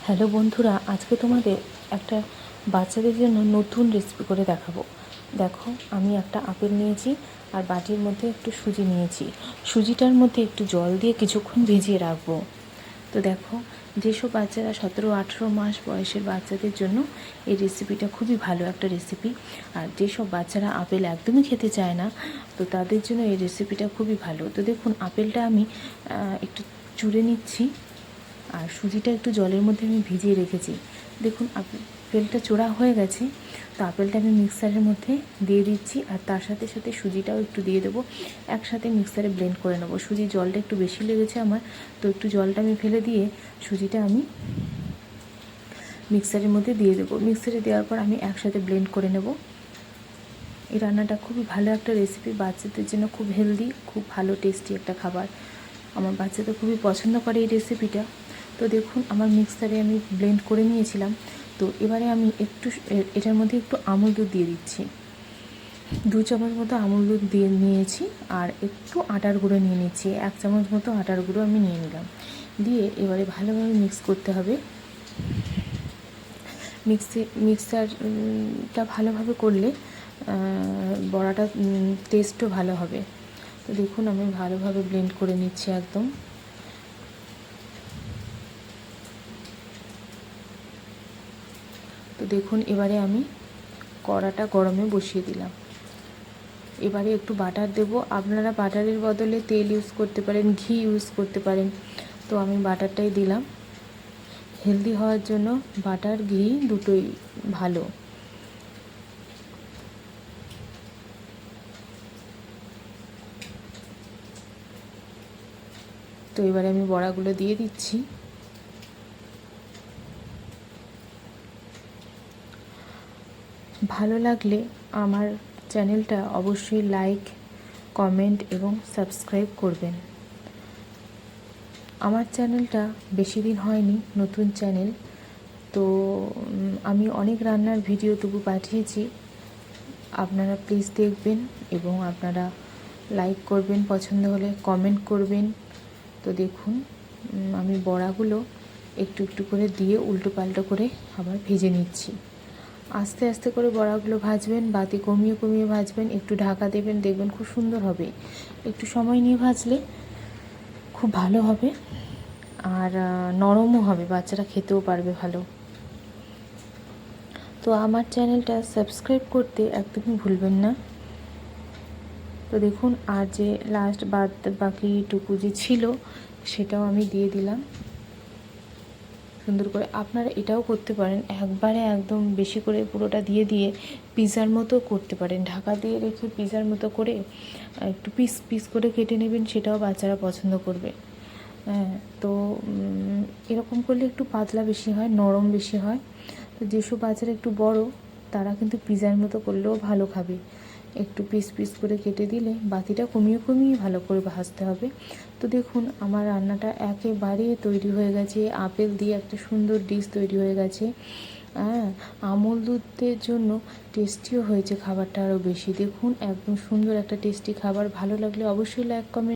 Hello বন্ধুরা, আজকে তোমাদের একটা বাচ্চাদের জন্য নতুন রেসিপি করে দেখাবো। দেখো, আমি একটা আপেল নিয়েছি আর বাটির মধ্যে একটু সুজি নিয়েছি। সুজিটার মধ্যে একটু জল দিয়ে কিছুক্ষণ ভিজিয়ে রাখবো। তো দেখো, যেসব বাচ্চারা 17-18 মাস বয়সের বাচ্চাদের জন্য এই রেসিপিটা খুবই ভালো একটা রেসিপি। আর যেসব বাচ্চারা আপেল একদমই খেতে চায় না, তো তাদের জন্য এই রেসিপিটা খুবই ভালো। তো দেখুন, আপেলটা আমি একটু চুড়ে নিচ্ছি আর সুজিটা একটু জলের মধ্যে আমি ভিজিয়ে রেখেছি। দেখুন, আপেলটা চোড়া হয়ে গেছে। তো আপেলটা আমি মিক্সারের মধ্যে দিয়ে দিচ্ছি আর তার সাথে সাথে সুজিটাও একটু দিয়ে দেবো। একসাথে মিক্সারে ব্লেন্ড করে নেবো। সুজির জলটা একটু বেশি লেগেছে আমার, তো একটু জলটা আমি ফেলে দিয়ে সুজিটা আমি মিক্সারের মধ্যে দিয়ে দেবো। মিক্সারে দেওয়ার পর আমি একসাথে ব্লেন্ড করে নেব। এই রান্নাটা খুবই ভালো একটা রেসিপি, বাচ্চাদের জন্য খুব হেলদি, খুব ভালো টেস্টি একটা খাবার। আমার বাচ্চাদের খুবই পছন্দ করে এই রেসিপিটা। তো দেখুন, আমার মিক্সারে আমি ব্লেন্ড করে নিয়েছিলাম। তো এবারে আমি একটু এটার মধ্যে একটু আমুল দুধ দিয়ে দিচ্ছি। 2 চামচ মতো আমুল দুধ দিয়ে নিয়েছি আর একটু আটার গুঁড়ো নিয়ে নিচ্ছি। 1 চামচ মতো আটার গুঁড়ো আমি নিয়ে নিলাম। দিয়ে এবারে ভালোভাবে মিক্স করতে হবে। মিক্সারটা ভালোভাবে করলে বড়াটা টেস্টও ভালো হবে। তো দেখুন, আমি ভালোভাবে ব্লেন্ড করে নিচ্ছি একদম। তো দেখুন, এবারে আমি কড়াটা গরমে বসিয়ে দিলাম। এবারে একটু বাটার দেব। আপনারা বাটারের বদলে তেল ইউজ করতে পারেন, ঘি ইউজ করতে পারেন। তো আমি বাটারটাই দিলাম। হেলদি হওয়ার জন্য বাটার, ঘি দুটোই ভালো। তো এবারে আমি বড়াগুলো দিয়ে দিচ্ছি। ভালো লাগলে আমার চ্যানেলটা অবশ্যই লাইক, কমেন্ট এবং সাবস্ক্রাইব করবেন। আমার চ্যানেলটা বেশি দিন হয়নি, নতুন চ্যানেল। তো আমি অনেক রান্নার ভিডিও তবু পাঠিয়েছি। আপনারা প্লিজ দেখবেন এবং আপনারা লাইক করবেন, পছন্দ হলে কমেন্ট করবেন। তো দেখুন, আমি বড়াগুলো একটু একটু করে দিয়ে উল্টো পাল্টো করে আবার ভেজে নিচ্ছি। আস্তে আস্তে করে বড়াগুলো ভাজবেন, বাতি কমিয়ে কমিয়ে ভাজবেন, একটু ঢাকা দেবেন, দেখবেন খুব সুন্দর হবে। একটু সময় নিয়ে ভাজলে খুব ভালো হবে আর নরমও হবে, বাচ্চারা খেতেও পারবে ভালো। তো আমার চ্যানেলটা সাবস্ক্রাইব করতে একদমই ভুলবেন না। তো দেখুন, আর যে লাস্ট বাকিটুকু যে ছিল সেটাও আমি দিয়ে দিলাম সুন্দর করে। আপনারা এটাও করতে পারেন, একবারে একদম বেশি করে পুরোটা দিয়ে দিয়ে পিৎজার মতো করতে পারেন। ঢাকা দিয়ে রেখে পিৎজার মতো করে একটু পিস পিস করে কেটে নেবেন, সেটাও বাচ্চারা পছন্দ করবে। হ্যাঁ, তো এরকম করলে একটু পাতলা বেশি হয়, নরম বেশি হয়। তো যেসব বাচ্চারা একটু বড়, তারা কিন্তু পিৎজার মতো করলেও ভালো খাবে। একটু পিস পিস করে কেটে দিলে বাতিটা কমিয়ে কমিয়ে ভালো করে ভাজতে হবে। তো দেখুন, আমার রান্নাটা একেবারে তৈরি হয়ে গেছে। আপেল দিয়ে একটা সুন্দর ডিশ তৈরি হয়ে গেছে। হ্যাঁ, আমুল দুধের জন্য টেস্টিও হয়েছে খাবারটা আরও বেশি। দেখুন, একদম সুন্দর একটা টেস্টি খাবার। ভালো লাগলে অবশ্যই লাইক, কমেন্ট